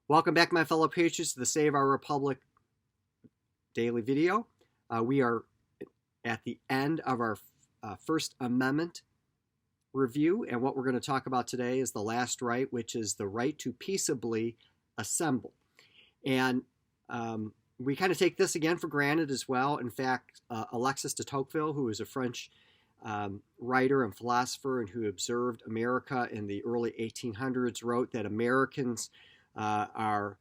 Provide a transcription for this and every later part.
Welcome back, my fellow patriots, to the Save Our Republic daily video. We are at the end of our First Amendment review, and what we're going to talk about today is the last right, which is the right to peaceably assemble. And we kind of take this again for granted as well. In fact, Alexis de Tocqueville, who is a French writer and philosopher and who observed America in the early 1800s, wrote that Americans are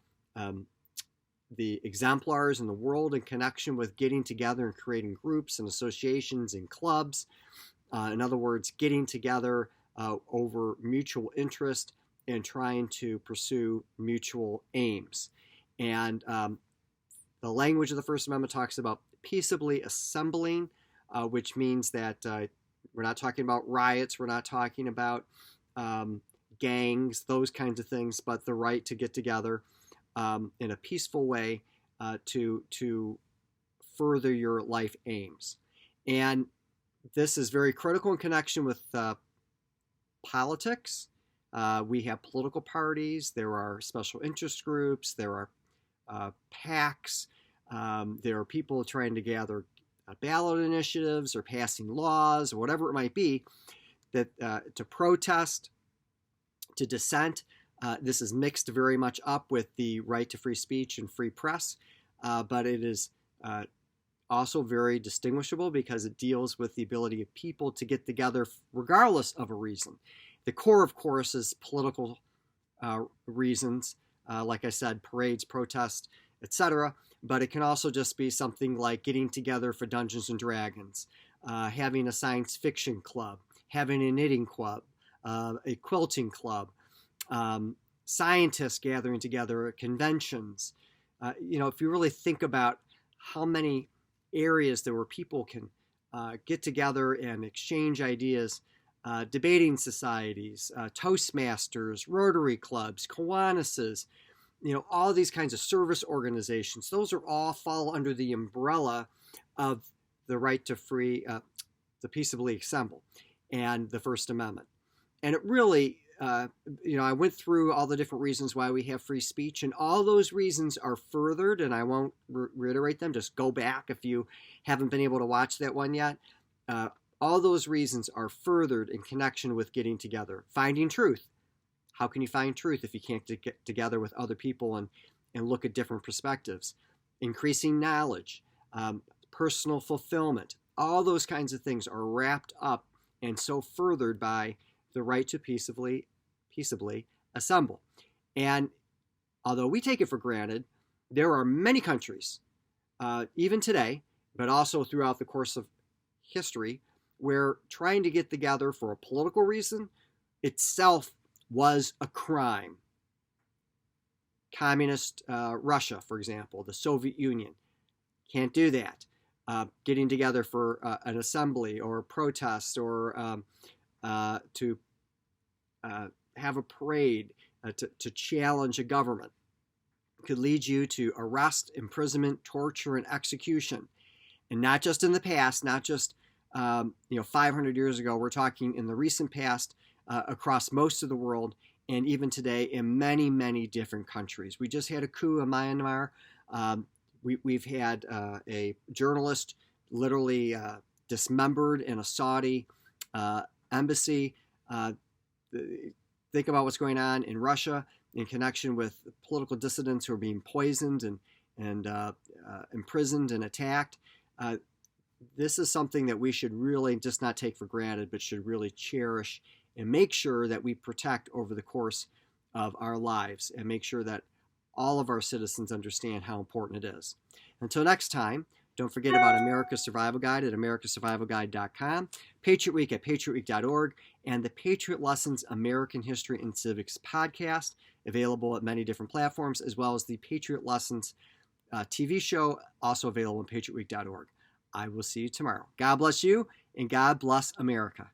the exemplars in the world in connection with getting together and creating groups and associations and clubs. In other words, getting together over mutual interest and trying to pursue mutual aims. And the language of the First Amendment talks about peaceably assembling, which means that we're not talking about riots, we're not talking about gangs, those kinds of things, but the right to get together in a peaceful way to further your life aims. And this is very critical in connection with politics. We have political parties, there are special interest groups, there are PACs, there are people trying to gather ballot initiatives or passing laws or whatever it might be that to protest, to dissent. This is mixed very much up with the right to free speech and free press, but it is also very distinguishable because it deals with the ability of people to get together regardless of a reason. The core, of course, is political reasons, like I said, parades, protests, etc. But it can also just be something like getting together for Dungeons and Dragons, having a science fiction club, having a knitting club, a quilting club, scientists gathering together at conventions. If you really think about how many areas there where people can get together and exchange ideas, debating societies, Toastmasters, Rotary clubs, Kiwanuses, all these kinds of service organizations, those are all fall under the umbrella of the right to to peaceably assemble and the First Amendment. And it really, I went through all the different reasons why we have free speech, and all those reasons are furthered, and I won't reiterate them. Just go back if you haven't been able to watch that one yet. All those reasons are furthered in connection with getting together. Finding truth. How can you find truth if you can't get together with other people and look at different perspectives? Increasing knowledge, personal fulfillment. All those kinds of things are wrapped up and so furthered by the right to peaceably assemble. And although we take it for granted, there are many countries, even today, but also throughout the course of history, where trying to get together for a political reason itself was a crime. Communist Russia, for example, the Soviet Union, can't do that. Getting together for an assembly or a protest or to have a parade to challenge a government could lead you to arrest, imprisonment, torture, and execution. And not just in the past, not just 500 years ago. We're talking in the recent past across most of the world, and even today in many, many different countries. We just had a coup in Myanmar. We've had a journalist literally dismembered in a Saudi embassy. Think about what's going on in Russia in connection with political dissidents who are being poisoned and imprisoned and attacked. This is something that we should really just not take for granted, but should really cherish and make sure that we protect over the course of our lives and make sure that all of our citizens understand how important it is. Until next time, don't forget about America's Survival Guide at americasurvivalguide.com, Patriot Week at patriotweek.org, and the Patriot Lessons American History and Civics podcast, available at many different platforms, as well as the Patriot Lessons TV show, also available on patriotweek.org. I will see you tomorrow. God bless you, and God bless America.